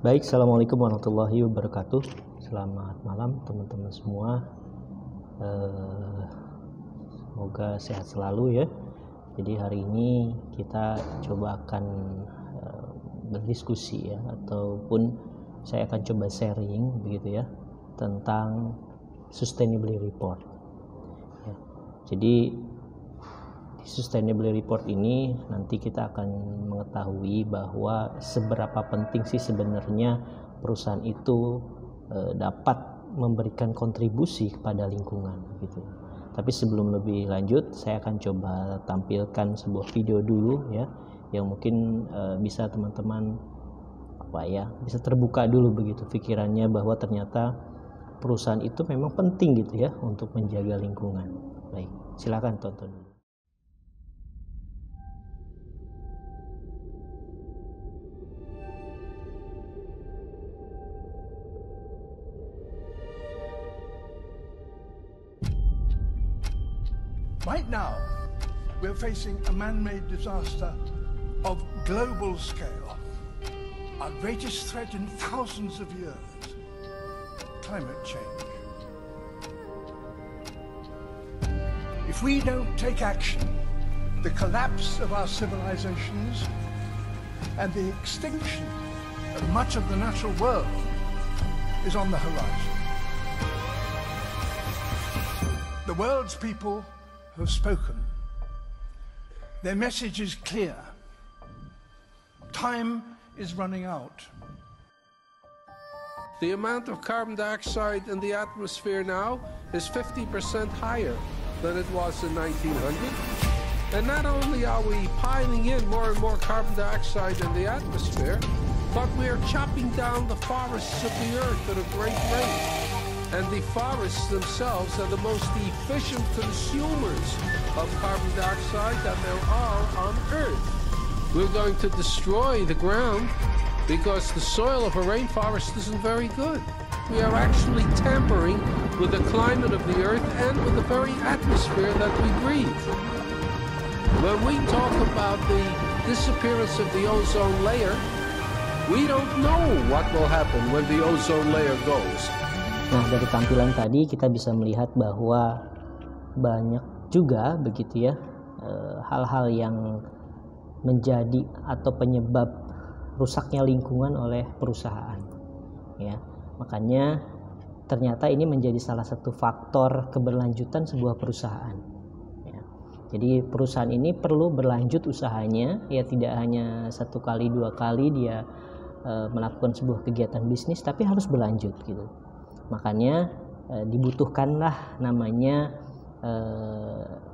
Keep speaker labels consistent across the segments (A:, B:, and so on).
A: Baik, Assalamualaikum warahmatullahi wabarakatuh. Selamat malam teman-teman semua. Semoga sehat selalu ya. Jadi hari ini kita coba akan berdiskusi ya, ataupun saya akan coba sharing begitu ya tentang sustainability report. Ya. Jadi di sustainability report ini nanti kita akan mengetahui bahwa seberapa penting sih sebenarnya perusahaan itu dapat memberikan kontribusi kepada lingkungan gitu. Tapi sebelum lebih lanjut, saya akan coba tampilkan sebuah video dulu ya, yang mungkin bisa teman-teman bisa terbuka dulu begitu pikirannya bahwa ternyata perusahaan itu memang penting gitu ya untuk menjaga lingkungan. Baik, silakan tonton dulu.
B: Right now, we're facing a man-made disaster of global scale, our greatest threat in thousands of years, climate change. If we don't take action, the collapse of our civilizations and the extinction of much of the natural world is on the horizon. The world's people have spoken. Their message is clear. Time is running out.
C: The amount of carbon dioxide in the atmosphere now is 50% higher than it was in 1900. And not only are we piling in more and more carbon dioxide in the atmosphere, but we are chopping down the forests of the earth at a great rate. And the forests themselves are the most efficient consumers of carbon dioxide that there are on Earth. We're going to destroy the ground because the soil of a rainforest isn't very good. We are actually tampering with the climate of the Earth and with the very atmosphere that we breathe. When we talk about the disappearance of the ozone layer, we don't know what will happen when the ozone layer goes.
A: Nah, dari tampilan tadi kita bisa melihat bahwa banyak juga begitu ya hal-hal yang menjadi atau penyebab rusaknya lingkungan oleh perusahaan ya. Makanya ternyata ini menjadi salah satu faktor keberlanjutan sebuah perusahaan ya. Jadi perusahaan ini perlu berlanjut usahanya ya, tidak hanya satu kali dua kali dia melakukan sebuah kegiatan bisnis, tapi harus berlanjut gitu. Makanya dibutuhkanlah namanya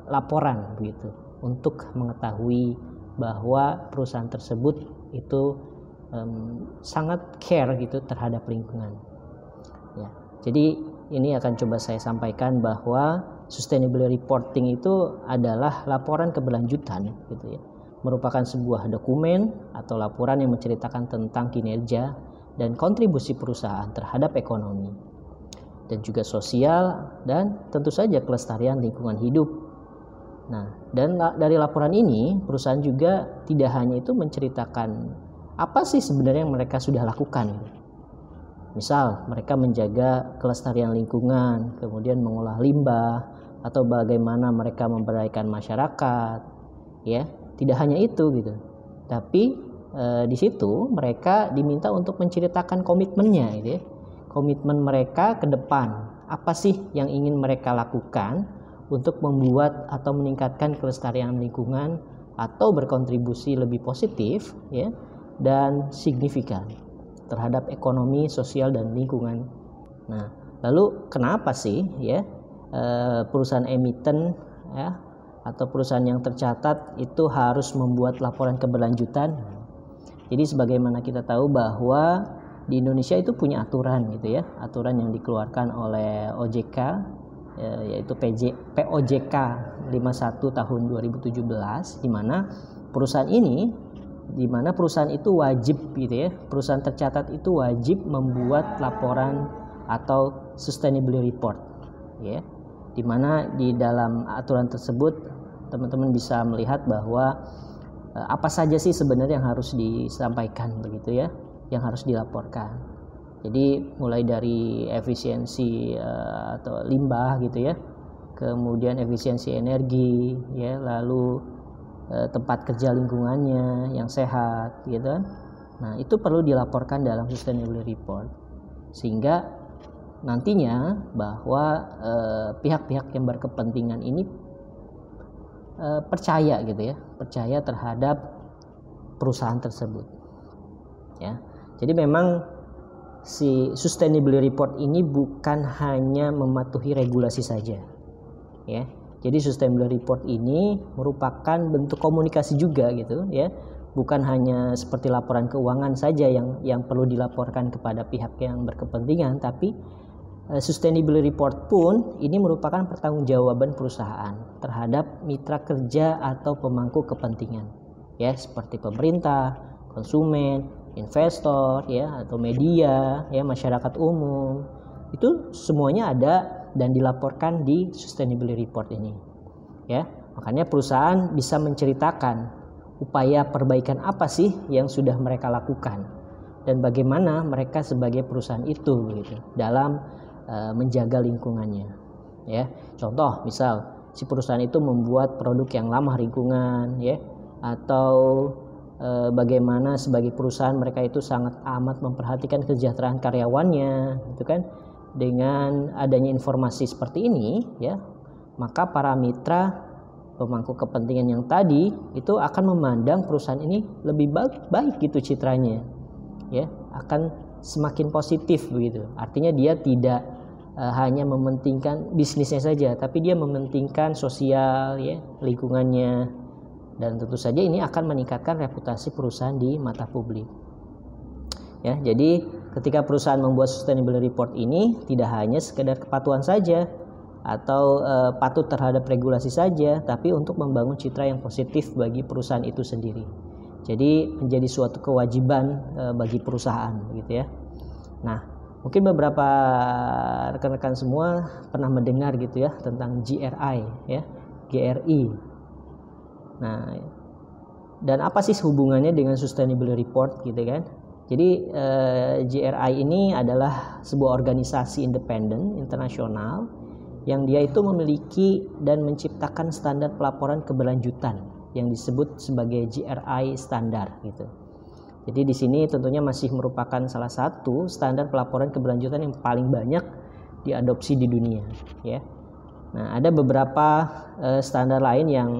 A: laporan begitu untuk mengetahui bahwa perusahaan tersebut itu sangat care gitu terhadap lingkungan. Ya, jadi ini akan coba saya sampaikan bahwa sustainability reporting itu adalah laporan keberlanjutan gitu ya, merupakan sebuah dokumen atau laporan yang menceritakan tentang kinerja dan kontribusi perusahaan terhadap ekonomi dan juga sosial dan tentu saja kelestarian lingkungan hidup. Nah, dan dari laporan ini perusahaan juga tidak hanya itu menceritakan apa sih sebenarnya yang mereka sudah lakukan. Misal mereka menjaga kelestarian lingkungan, kemudian mengolah limbah, atau bagaimana mereka memberdayakan masyarakat, ya. Tidak hanya itu gitu. Tapi di situ mereka diminta untuk menceritakan komitmennya gitu ya. Komitmen mereka ke depan, apa sih yang ingin mereka lakukan untuk membuat atau meningkatkan kelestarian lingkungan atau berkontribusi lebih positif ya dan signifikan terhadap ekonomi, sosial dan lingkungan. Nah, lalu kenapa sih ya perusahaan emiten ya atau perusahaan yang tercatat itu harus membuat laporan keberlanjutan? Jadi sebagaimana kita tahu bahwa di Indonesia itu punya aturan gitu ya, aturan yang dikeluarkan oleh OJK yaitu POJK 51 tahun 2017, di mana perusahaan itu wajib gitu ya, perusahaan tercatat itu wajib membuat laporan atau sustainability report ya, di mana di dalam aturan tersebut teman-teman bisa melihat bahwa apa saja sih sebenarnya yang harus disampaikan begitu ya. yang harus dilaporkan. Jadi mulai dari efisiensi atau limbah gitu ya, kemudian efisiensi energi ya, lalu tempat kerja lingkungannya yang sehat gitu. Nah, itu perlu dilaporkan dalam sustainability report sehingga nantinya bahwa pihak-pihak yang berkepentingan ini percaya gitu ya, percaya terhadap perusahaan tersebut ya. Jadi memang si sustainability report ini bukan hanya mematuhi regulasi saja ya. Jadi sustainability report ini merupakan bentuk komunikasi juga gitu ya. Bukan hanya seperti laporan keuangan saja yang perlu dilaporkan kepada pihak yang berkepentingan, tapi sustainability report pun ini merupakan pertanggungjawaban perusahaan terhadap mitra kerja atau pemangku kepentingan ya, seperti pemerintah, konsumen, investor ya, atau media ya, masyarakat umum. Itu semuanya ada dan dilaporkan di sustainability report ini ya. Makanya perusahaan bisa menceritakan upaya perbaikan apa sih yang sudah mereka lakukan dan bagaimana mereka sebagai perusahaan itu gitu dalam menjaga lingkungannya ya. Contoh misal si perusahaan itu membuat produk yang ramah lingkungan ya, atau bagaimana sebagai perusahaan mereka itu sangat amat memperhatikan kesejahteraan karyawannya gitu kan. Dengan adanya informasi seperti ini ya, maka para mitra pemangku kepentingan yang tadi itu akan memandang perusahaan ini lebih baik gitu citranya ya, akan semakin positif begitu. Artinya dia tidak hanya mementingkan bisnisnya saja, tapi dia mementingkan sosial ya, lingkungannya, dan tentu saja ini akan meningkatkan reputasi perusahaan di mata publik ya. Jadi ketika perusahaan membuat sustainability report ini tidak hanya sekedar kepatuhan saja atau patuh terhadap regulasi saja, tapi untuk membangun citra yang positif bagi perusahaan itu sendiri. Jadi menjadi suatu kewajiban bagi perusahaan gitu ya. Nah, mungkin beberapa rekan-rekan semua pernah mendengar gitu ya tentang GRI ya, GRI. Nah, dan apa sih hubungannya dengan sustainability report gitu kan? Jadi GRI ini adalah sebuah organisasi independen internasional yang dia itu memiliki dan menciptakan standar pelaporan keberlanjutan yang disebut sebagai GRI standar gitu. Jadi di sini tentunya masih merupakan salah satu standar pelaporan keberlanjutan yang paling banyak diadopsi di dunia ya. Nah, ada beberapa standar lain yang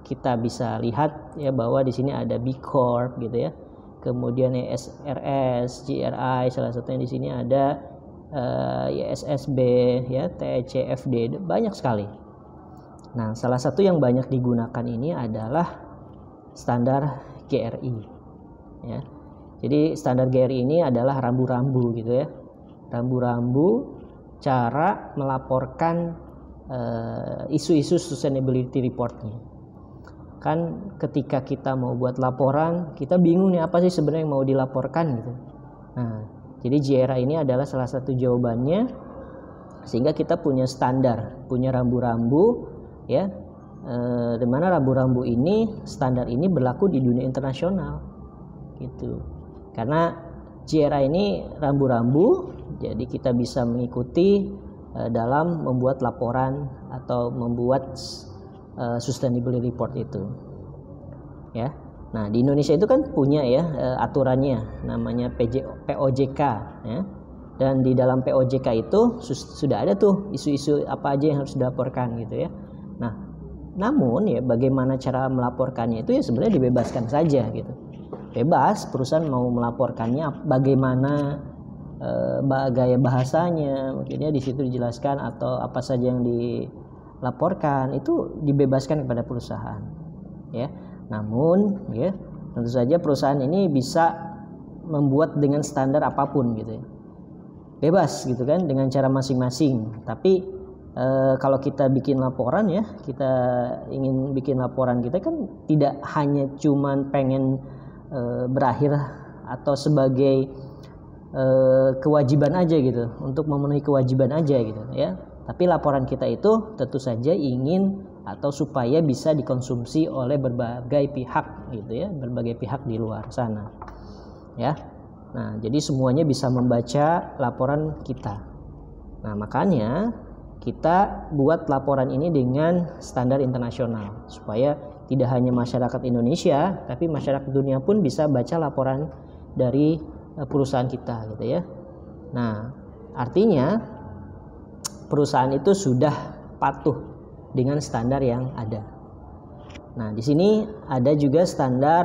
A: kita bisa lihat ya, bahwa di sini ada B Corp gitu ya. Kemudian ESRS, GRI, salah satunya di sini ada ISSB ya, TCFD, banyak sekali. Nah, salah satu yang banyak digunakan ini adalah standar GRI ya. Jadi standar GRI ini adalah rambu-rambu gitu ya, rambu-rambu cara melaporkan isu-isu sustainability reportnya. Kan ketika kita mau buat laporan, kita bingung nih apa sih sebenarnya yang mau dilaporkan gitu. Nah, jadi GRI ini adalah salah satu jawabannya, sehingga kita punya standar, punya rambu-rambu ya, di mana rambu-rambu ini, standar ini berlaku di dunia internasional gitu. Karena GRI ini rambu-rambu, jadi kita bisa mengikuti dalam membuat laporan atau membuat sustainability report itu ya. Nah, di Indonesia itu kan punya ya aturannya namanya POJK ya. Dan di dalam POJK itu sudah ada tuh isu-isu apa aja yang harus dilaporkan gitu ya. Nah, namun ya bagaimana cara melaporkannya itu ya sebenarnya dibebaskan saja gitu. Bebas perusahaan mau melaporkannya bagaimana gaya bahasanya, mungkinnya di situ dijelaskan, atau apa saja yang dilaporkan itu dibebaskan kepada perusahaan ya. Namun ya tentu saja perusahaan ini bisa membuat dengan standar apapun gitu ya, bebas gitu kan, dengan cara masing-masing. Tapi kalau kita bikin laporan ya, kita ingin bikin laporan kita kan tidak hanya cuman pengen berakhir atau sebagai kewajiban aja gitu, untuk memenuhi kewajiban aja gitu ya. Tapi laporan kita itu tentu saja ingin atau supaya bisa dikonsumsi oleh berbagai pihak gitu ya, berbagai pihak di luar sana ya. Nah, jadi semuanya bisa membaca laporan kita. Nah, makanya kita buat laporan ini dengan standar internasional supaya tidak hanya masyarakat Indonesia, tapi masyarakat dunia pun bisa baca laporan dari perusahaan kita gitu ya. Nah, artinya perusahaan itu sudah patuh dengan standar yang ada. Nah, di sini ada juga standar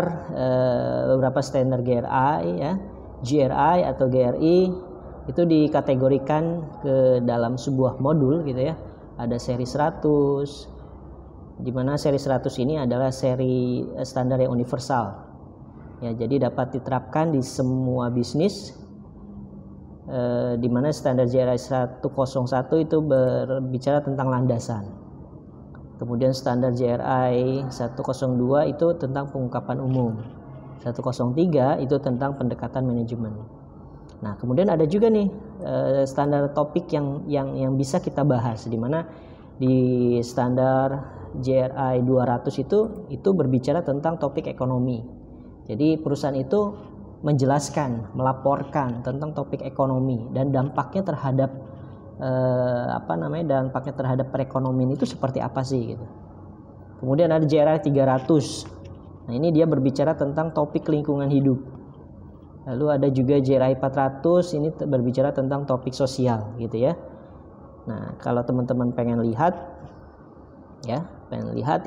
A: beberapa standar GRI ya. GRI atau GRI itu dikategorikan ke dalam sebuah modul gitu ya. Ada seri 100, di mana seri 100 ini adalah seri standar yang universal. Ya, jadi dapat diterapkan di semua bisnis. Di mana standar GRI 101 itu berbicara tentang landasan. Kemudian standar GRI 102 itu tentang pengungkapan umum. 103 itu tentang pendekatan manajemen. Nah, kemudian ada juga nih standar topik yang bisa kita bahas, di mana di standar GRI 200 itu berbicara tentang topik ekonomi. Jadi perusahaan itu menjelaskan, melaporkan tentang topik ekonomi dan dampaknya terhadap dampaknya terhadap perekonomian itu seperti apa sih gitu. Kemudian ada GRI 300. Nah, ini dia berbicara tentang topik lingkungan hidup. Lalu ada juga GRI 400, ini berbicara tentang topik sosial gitu ya. Nah, kalau teman-teman pengen lihat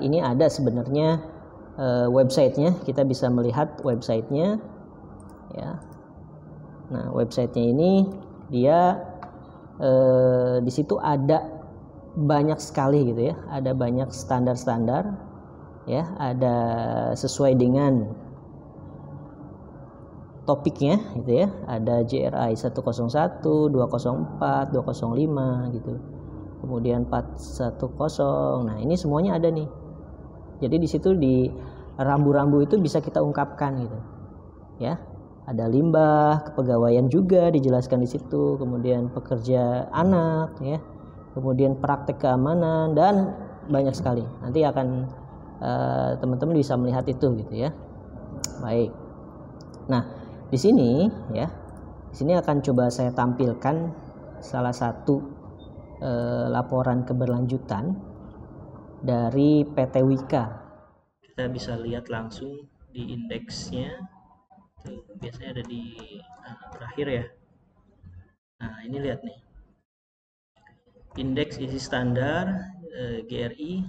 A: ini ada sebenarnya websitenya, kita bisa melihat websitenya ya. Nah, websitenya ini dia di situ ada banyak sekali gitu ya, ada banyak standar-standar ya, ada sesuai dengan topiknya gitu ya. Ada GRI 101, 204, 205 gitu. Kemudian 410. Nah, ini semuanya ada nih. Jadi di situ di rambu-rambu itu bisa kita ungkapkan gitu. Ya. Ada limbah, kepegawaian juga dijelaskan di situ, kemudian pekerja anak ya. Kemudian praktek keamanan dan banyak sekali. Nanti akan teman-teman bisa melihat itu gitu ya. Baik. Nah, di sini ya, di sini akan coba saya tampilkan salah satu laporan keberlanjutan dari PT Wika. Kita bisa lihat langsung di indeksnya. Tuh, biasanya ada di terakhir ya. Nah, ini lihat nih. Indeks isi standar GRI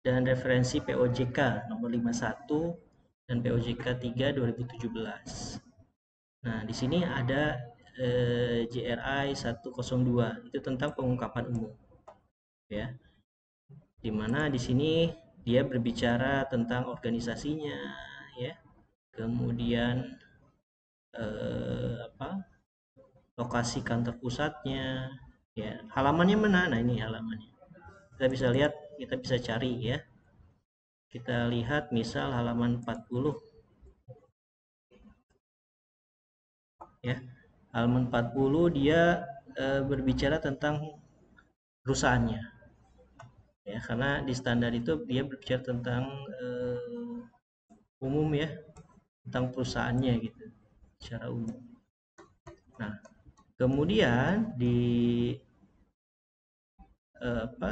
A: dan referensi POJK nomor 51 dan POJK 3 2017. Nah, di sini ada GRI 102, itu tentang pengungkapan umum. Ya. Di mana di sini dia berbicara tentang organisasinya ya. Kemudian lokasi kantor pusatnya ya. Halamannya mana? Nah, ini halamannya. Kita bisa lihat, kita bisa cari ya. Kita lihat misal halaman 40 ya. Halaman 40 dia berbicara tentang perusahaannya ya, karena di standar itu dia berbicara tentang umum ya, tentang perusahaannya gitu secara umum. Nah, kemudian di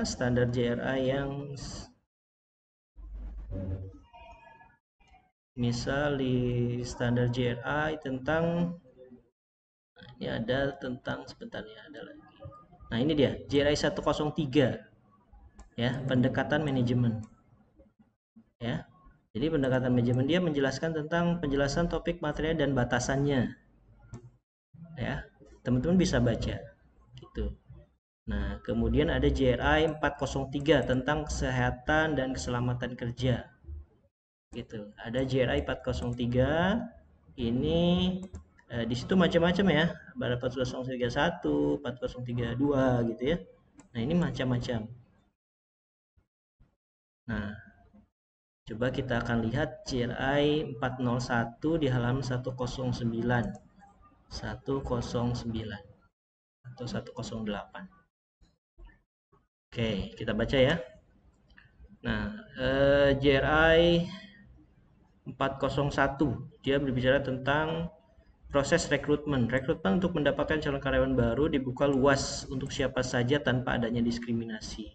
A: standar GRI yang misal di standar GRI tentang, ini ada tentang, sebentar ya, ada lagi. Nah, ini dia GRI 103 ya, pendekatan manajemen ya. Jadi pendekatan manajemen dia menjelaskan tentang penjelasan topik materi dan batasannya ya, teman-teman bisa baca gitu. Nah, kemudian ada GRI 403 tentang kesehatan dan keselamatan kerja gitu. Ada GRI 403 ini di situ macam-macam ya, ada 403.1, 403.2 gitu ya. Nah, ini macam-macam. Nah, coba kita akan lihat GRI 401 di halaman 109 atau 108. Oke, kita baca ya. Nah, GRI 401 dia berbicara tentang proses rekrutmen. Rekrutmen untuk mendapatkan calon karyawan baru dibuka luas untuk siapa saja tanpa adanya diskriminasi.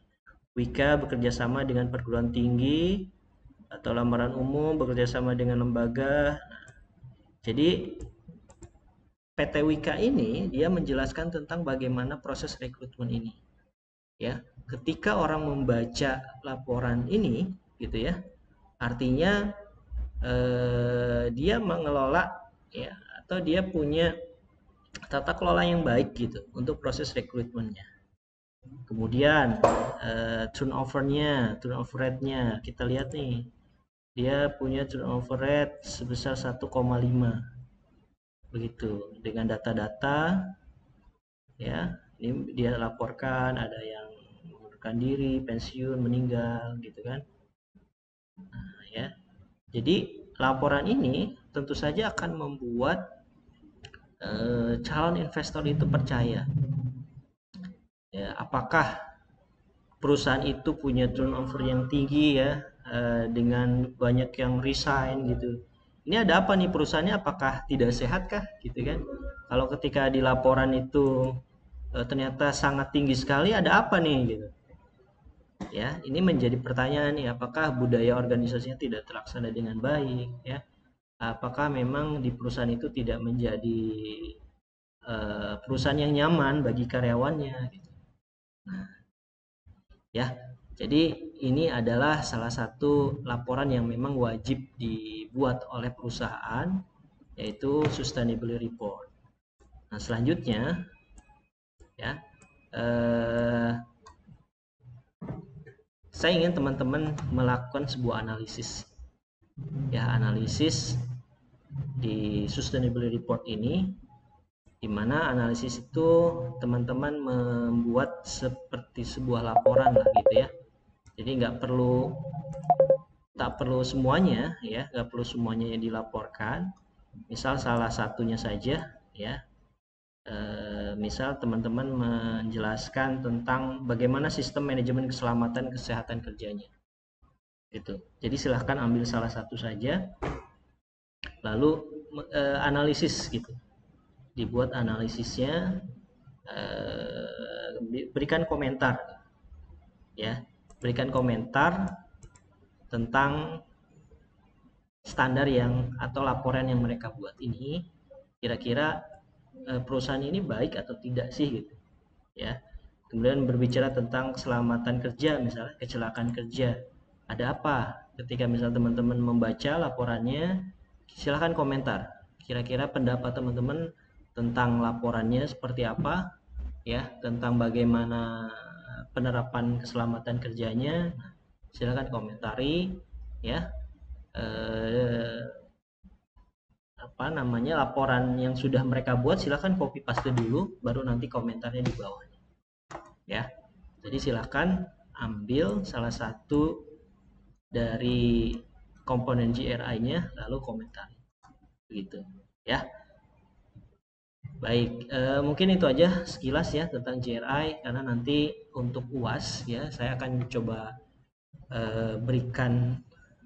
A: Wika bekerja sama dengan perguruan tinggi atau lamaran umum, bekerja sama dengan lembaga. Jadi PT Wika ini dia menjelaskan tentang bagaimana proses rekrutmen ini. Ya, ketika orang membaca laporan ini, gitu ya, artinya dia mengelola, ya, atau dia punya tata kelola yang baik gitu untuk proses rekrutmennya. Kemudian turnover rate-nya kita lihat nih, dia punya turnover rate sebesar 1,5 begitu, dengan data-data, ya. Ini dia laporkan ada yang mengundurkan diri, pensiun, meninggal gitu kan. Nah, ya. Jadi laporan ini tentu saja akan membuat calon investor itu percaya, ya, apakah perusahaan itu punya turnover yang tinggi, ya, dengan banyak yang resign gitu. Ini ada apa nih perusahaannya, apakah tidak sehat kah gitu kan. Kalau ketika di laporan itu ternyata sangat tinggi sekali, ada apa nih gitu. Ya, ini menjadi pertanyaan nih, apakah budaya organisasinya tidak terlaksana dengan baik, ya. Apakah memang di perusahaan itu tidak menjadi perusahaan yang nyaman bagi karyawannya gitu. Nah, ya. Jadi ini adalah salah satu laporan yang memang wajib dibuat oleh perusahaan, yaitu sustainability report. Nah, selanjutnya, ya, saya ingin teman-teman melakukan sebuah analisis, ya, analisis di sustainability report ini, di mana analisis itu teman-teman membuat seperti sebuah laporan lah gitu ya. Jadi tak perlu semuanya, ya, nggak perlu semuanya yang dilaporkan. Misal salah satunya saja, ya. Misal teman-teman menjelaskan tentang bagaimana sistem manajemen keselamatan kesehatan kerjanya, gitu. Jadi silahkan ambil salah satu saja, lalu analisis gitu. Dibuat analisisnya, berikan komentar, ya, berikan komentar tentang standar yang atau laporan yang mereka buat ini, kira-kira perusahaan ini baik atau tidak sih gitu, ya. Kemudian berbicara tentang keselamatan kerja, misalnya kecelakaan kerja, ada apa ketika misal teman-teman membaca laporannya, silahkan komentar kira-kira pendapat teman-teman tentang laporannya seperti apa, ya, tentang bagaimana penerapan keselamatan kerjanya. Silahkan komentari, ya, laporan yang sudah mereka buat silahkan copy paste dulu, baru nanti komentarnya di bawahnya, ya. Jadi silahkan ambil salah satu dari komponen GRI-nya lalu komentar, begitu, ya. Baik, mungkin itu aja sekilas ya tentang GRI, karena nanti untuk UAS, ya, saya akan coba berikan